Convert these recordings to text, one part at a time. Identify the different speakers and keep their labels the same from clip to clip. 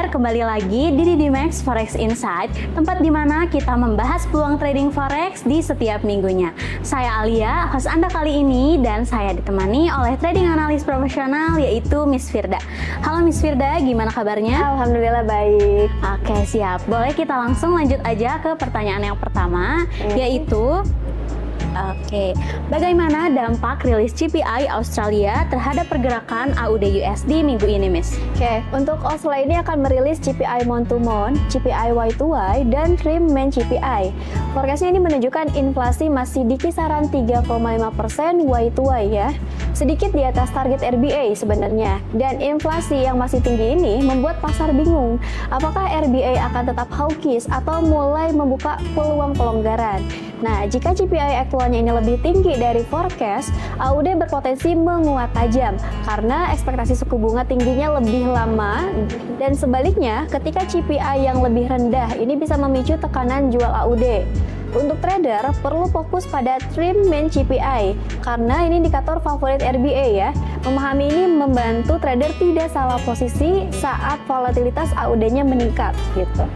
Speaker 1: kembali lagi di DidiMax Forex Insight, tempat di mana kita membahas peluang trading forex di setiap minggunya. Saya Alia, host Anda kali ini, dan saya ditemani oleh trading analis profesional yaitu Miss Firda. Halo Miss Firda, gimana kabarnya?
Speaker 2: Alhamdulillah baik.
Speaker 1: Oke, siap. Boleh kita langsung lanjut aja ke pertanyaan yang pertama, yaitu bagaimana dampak rilis CPI Australia terhadap pergerakan AUD USD minggu ini, Miss?
Speaker 2: Untuk Australia ini akan merilis CPI month to month, CPI Y to Y, dan trim main CPI. Forecastnya ini menunjukkan inflasi masih di kisaran 3,5% Y to Y ya, sedikit di atas target RBA sebenarnya. Dan inflasi yang masih tinggi ini membuat pasar bingung, apakah RBA akan tetap hawkish atau mulai membuka peluang pelonggaran. Nah, jika CPI aktualnya ini lebih tinggi dari forecast, AUD berpotensi menguat tajam karena ekspektasi suku bunga tingginya lebih lama, dan sebaliknya ketika CPI yang lebih rendah ini bisa memicu tekanan jual AUD. Untuk trader perlu fokus pada trim main CPI karena ini indikator favorit RBA ya. Memahami ini membantu trader tidak salah posisi saat volatilitas AUD-nya meningkat gitu.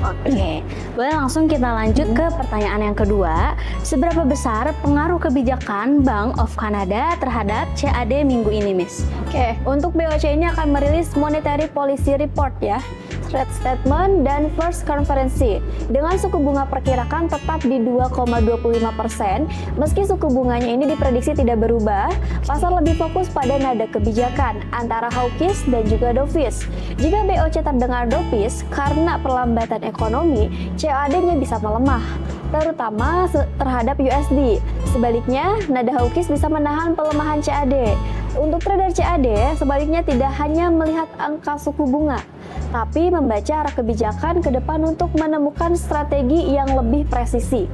Speaker 1: Oke, boleh langsung kita lanjut ke pertanyaan yang kedua. Seberapa besar pengaruh kebijakan Bank of Canada terhadap CAD minggu ini, Miss?
Speaker 2: Untuk BOC ini akan merilis Monetary Policy Report ya, Rate Statement, dan First Conference dengan suku bunga perkirakan tetap di 2,25%. Meski suku bunganya ini diprediksi tidak berubah, pasar lebih fokus pada nada kebijakan antara hawkish dan juga dovish. Jika BOC terdengar dovish karena perlambatan ekonomi, CAD-nya bisa melemah, terutama terhadap USD. Sebaliknya, nada hawkish bisa menahan pelemahan CAD. Untuk trader CAD, sebaliknya tidak hanya melihat angka suku bunga, tapi membaca arah kebijakan ke depan untuk menemukan strategi yang lebih presisi.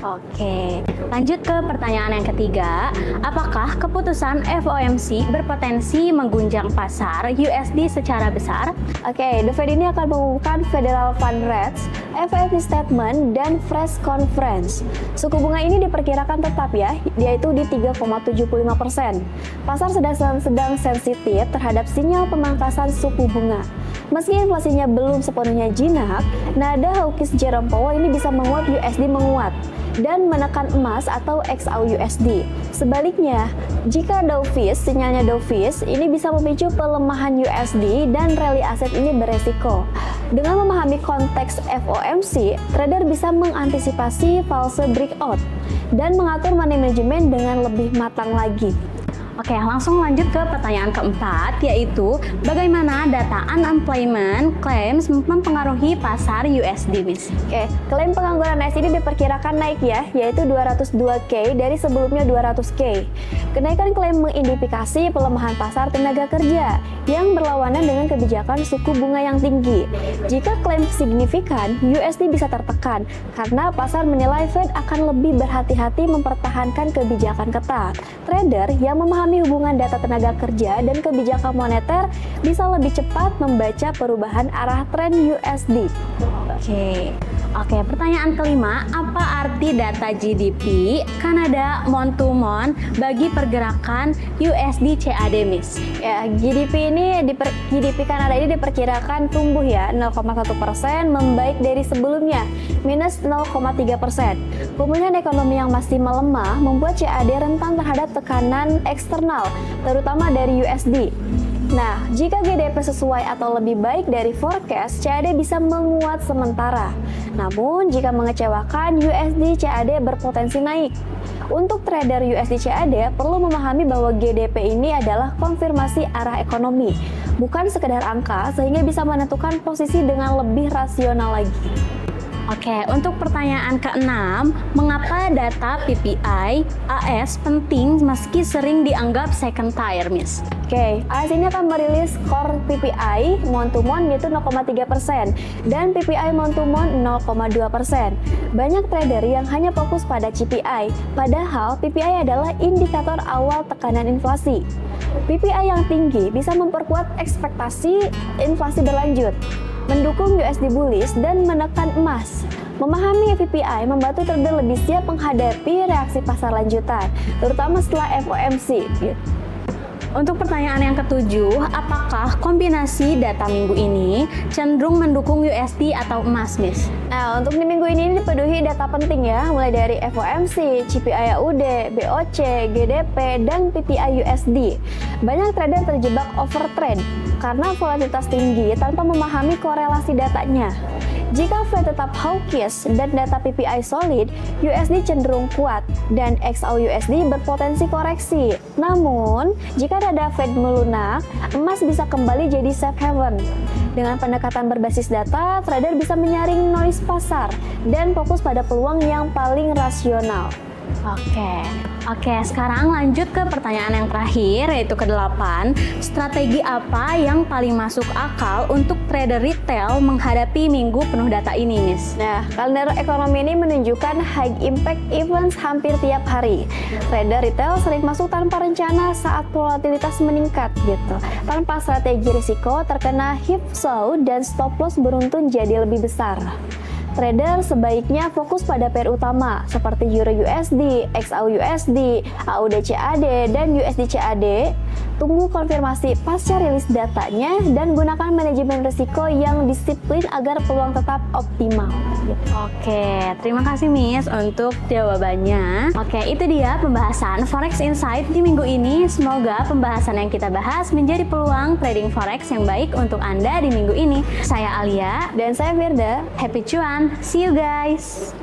Speaker 1: Oke, lanjut ke pertanyaan yang ketiga. Apakah keputusan FOMC berpotensi mengguncang pasar USD secara besar?
Speaker 2: The Fed ini akan mengumumkan Federal Fund Rates, FOMC Statement, dan Fresh Conference. Suku bunga ini diperkirakan tetap ya, yaitu di 3,75%. Pasar sedang sensitif terhadap sinyal pemangkasan suku bunga. Meski inflasinya belum sepenuhnya jinak, nada hawkish Jerome Powell ini bisa menguat USD menguat dan menekan emas atau XAUUSD. Sebaliknya, jika dovish, sinyalnya dovish, ini bisa memicu pelemahan USD dan rally aset ini beresiko. Dengan memahami konteks FOMC, trader bisa mengantisipasi false breakout dan mengatur money management dengan lebih matang lagi.
Speaker 1: Oke, langsung lanjut ke pertanyaan keempat, yaitu bagaimana data unemployment claims mempengaruhi pasar USD, Miss?
Speaker 2: Klaim pengangguran AS ini diperkirakan naik ya, yaitu 202K dari sebelumnya 200K. Kenaikan klaim mengindikasi pelemahan pasar tenaga kerja yang berlawanan dengan kebijakan suku bunga yang tinggi. Jika klaim signifikan, USD bisa tertekan karena pasar menilai Fed akan lebih berhati-hati mempertahankan kebijakan ketat. Trader yang memahami hubungan data tenaga kerja dan kebijakan moneter bisa lebih cepat membaca perubahan arah tren USD.
Speaker 1: Oke, pertanyaan kelima, apa arti data GDP Kanada month to month bagi pergerakan USD CAD, Miss?
Speaker 2: GDP Kanada ini diperkirakan tumbuh ya 0,1%, membaik dari sebelumnya minus 0,3%. Pemulihan ekonomi yang masih melemah membuat CAD rentan terhadap tekanan eksternal, terutama dari USD. Nah, jika GDP sesuai atau lebih baik dari forecast, CAD bisa menguat sementara. Namun, jika mengecewakan, USD CAD berpotensi naik. Untuk trader USD CAD perlu memahami bahwa GDP ini adalah konfirmasi arah ekonomi, bukan sekedar angka, sehingga bisa menentukan posisi dengan lebih rasional lagi.
Speaker 1: Untuk pertanyaan keenam, mengapa data PPI AS penting meski sering dianggap second tier, Miss?
Speaker 2: AS ini akan merilis core PPI month to month yaitu 0,3% dan PPI month to month 0,2%. Banyak trader yang hanya fokus pada CPI, padahal PPI adalah indikator awal tekanan inflasi. PPI yang tinggi bisa memperkuat ekspektasi inflasi berlanjut, mendukung USD bullish, dan menekan emas. Memahami PPI membantu trader lebih siap menghadapi reaksi pasar lanjutan, terutama setelah FOMC.
Speaker 1: Untuk pertanyaan yang ketujuh, apakah kombinasi data minggu ini cenderung mendukung USD atau emas, Miss?
Speaker 2: Nah, untuk di minggu ini dipenuhi data penting ya, mulai dari FOMC, CPI AUD, BOC, GDP, dan PPI USD. Banyak trader terjebak overtrade karena volatilitas tinggi tanpa memahami korelasi datanya. Jika Fed tetap hawkish dan data PPI solid, USD cenderung kuat dan XAU-USD berpotensi koreksi. Namun, jika data Fed melunak, emas bisa kembali jadi safe haven. Dengan pendekatan berbasis data, trader bisa menyaring noise pasar dan fokus pada peluang yang paling rasional.
Speaker 1: Oke, sekarang lanjut ke pertanyaan yang terakhir, yaitu ke-8. Strategi apa yang paling masuk akal untuk trader retail menghadapi minggu penuh data ini, Miss?
Speaker 2: Nah, kalender ekonomi ini menunjukkan high impact events hampir tiap hari. Trader retail sering masuk tanpa rencana saat volatilitas meningkat gitu. Tanpa strategi risiko, terkena whipsaw dan stop loss beruntun jadi lebih besar. Trader sebaiknya fokus pada pair utama seperti Euro USD, XAU USD, AUD CAD, dan USD CAD. Tunggu konfirmasi pasca rilis datanya dan gunakan manajemen risiko yang disiplin agar peluang tetap optimal.
Speaker 1: Oke, terima kasih Miss untuk jawabannya. Oke, itu dia pembahasan Forex Insight di minggu ini. Semoga pembahasan yang kita bahas menjadi peluang trading Forex yang baik untuk Anda di minggu ini. Saya Alia.
Speaker 2: Dan saya Firda.
Speaker 1: Happy cuan. See you guys.